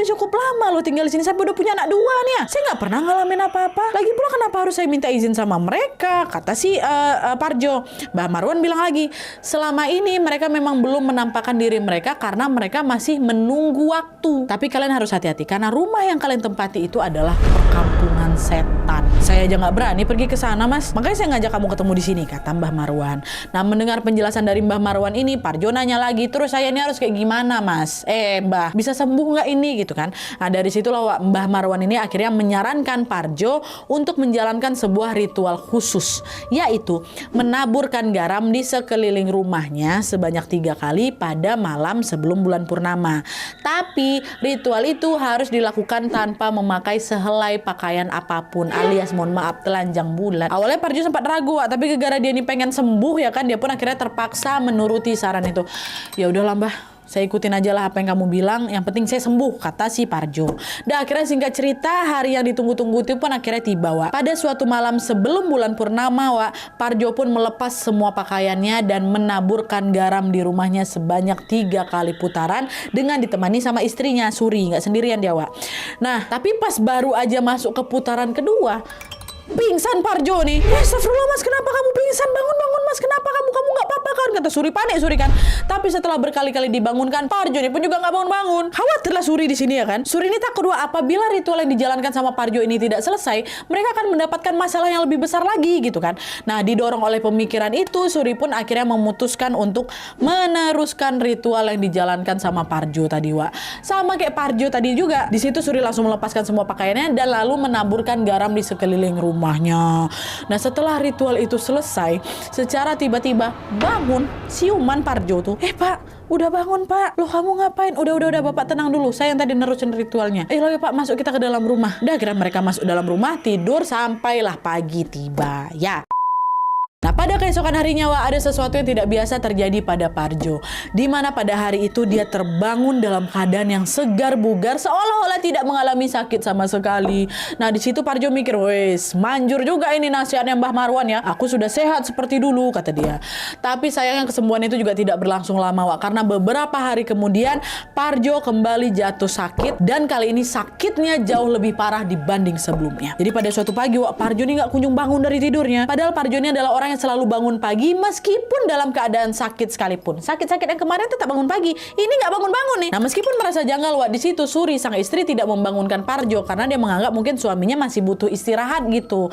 udah cukup lama lo tinggal di sini, saya udah punya anak 2 nih ya. Saya nggak pernah ngalamin apa-apa. Lagi pula kenapa harus saya minta izin sama mereka? Kata si Parjo. Mbah Marwan bilang lagi, selama ini mereka memang belum menampakkan diri mereka karena mereka masih menunggu waktu. Tapi kalian harus hati-hati karena rumah yang kalian tempati itu adalah perkampungan setan. Saya aja nggak berani pergi ke sana, Mas. Makanya saya ngajak kamu ketemu di sini, kata Mbah Marwan. Nah, mendengar penjelasan dari Mbah Marwan ini, Parjo nanya lagi, terus saya ini harus kayak gimana, Mas? Mbah, bisa sembuh nggak ini gitu kan? Nah, dari situlah Mbah Marwan ini akhirnya menyarankan Parjo untuk menjalankan sebuah ritual khusus, yaitu menaburkan garam di sekeliling rumahnya sebanyak 3 kali pada malam sebelum bulan purnama. Tapi ritual itu harus dilakukan tanpa memakai sehelai pakaian apapun, alias mohon maaf telanjang bulat. Awalnya Parjo sempat ragu, tapi gara-gara dia ini pengen sembuh ya kan, dia pun akhirnya terpaksa menuruti saran itu. Ya udahlah Mbah, saya ikutin aja lah apa yang kamu bilang, yang penting saya sembuh, kata si Parjo. Dan akhirnya singkat cerita, hari yang ditunggu-tunggu itu pun akhirnya tiba, Wak. Pada suatu malam sebelum bulan purnama, Wak, Parjo pun melepas semua pakaiannya dan menaburkan garam di rumahnya sebanyak 3 kali putaran dengan ditemani sama istrinya, Suri, nggak sendirian dia, Wak. Nah, tapi pas baru aja masuk ke putaran kedua, pingsan Parjo nih. Astagfirullah Mas, kenapa kamu pingsan? Bangun Mas, kenapa kamu nggak apa-apa kan? Kata Suri, panik Suri kan. Tapi setelah berkali-kali dibangunkan, Parjo ini pun juga nggak bangun-bangun. Khawatirlah Suri di sini ya kan. Suri ini takut apabila ritual yang dijalankan sama Parjo ini tidak selesai, mereka akan mendapatkan masalah yang lebih besar lagi gitu kan. Nah, didorong oleh pemikiran itu, Suri pun akhirnya memutuskan untuk meneruskan ritual yang dijalankan sama Parjo tadi, Wak. Sama kayak Parjo tadi juga. Di situ Suri langsung melepaskan semua pakaiannya dan lalu menaburkan garam di sekeliling rumahnya. Nah, setelah ritual itu selesai, secara tiba-tiba bangun siuman Parjo tuh. Pak, udah bangun Pak. Loh, kamu ngapain? Udah Bapak tenang dulu. Saya yang tadi nerusin ritualnya. Loh ya Pak, masuk kita ke dalam rumah. Udah, akhirnya mereka masuk dalam rumah, tidur sampailah pagi tiba. Ya. Nah, pada keesokan harinya, Wak, ada sesuatu yang tidak biasa terjadi pada Parjo. Di mana pada hari itu dia terbangun dalam keadaan yang segar bugar, seolah-olah tidak mengalami sakit sama sekali. Nah, di situ Parjo mikir, wes, manjur juga ini nasihatnya Mbah Marwan ya. Aku sudah sehat seperti dulu, kata dia. Tapi sayangnya kesembuhan itu juga tidak berlangsung lama, Wak, karena beberapa hari kemudian Parjo kembali jatuh sakit dan kali ini sakitnya jauh lebih parah dibanding sebelumnya. Jadi pada suatu pagi, Wak, Parjo ini nggak kunjung bangun dari tidurnya. Padahal Parjo ini adalah orang yang selalu bangun pagi meskipun dalam keadaan sakit sekalipun. Sakit-sakit yang kemarin tetap bangun pagi, ini nggak bangun-bangun nih. Nah, meskipun merasa janggal, Wak, di situ Suri sang istri tidak membangunkan Parjo karena dia menganggap mungkin suaminya masih butuh istirahat gitu.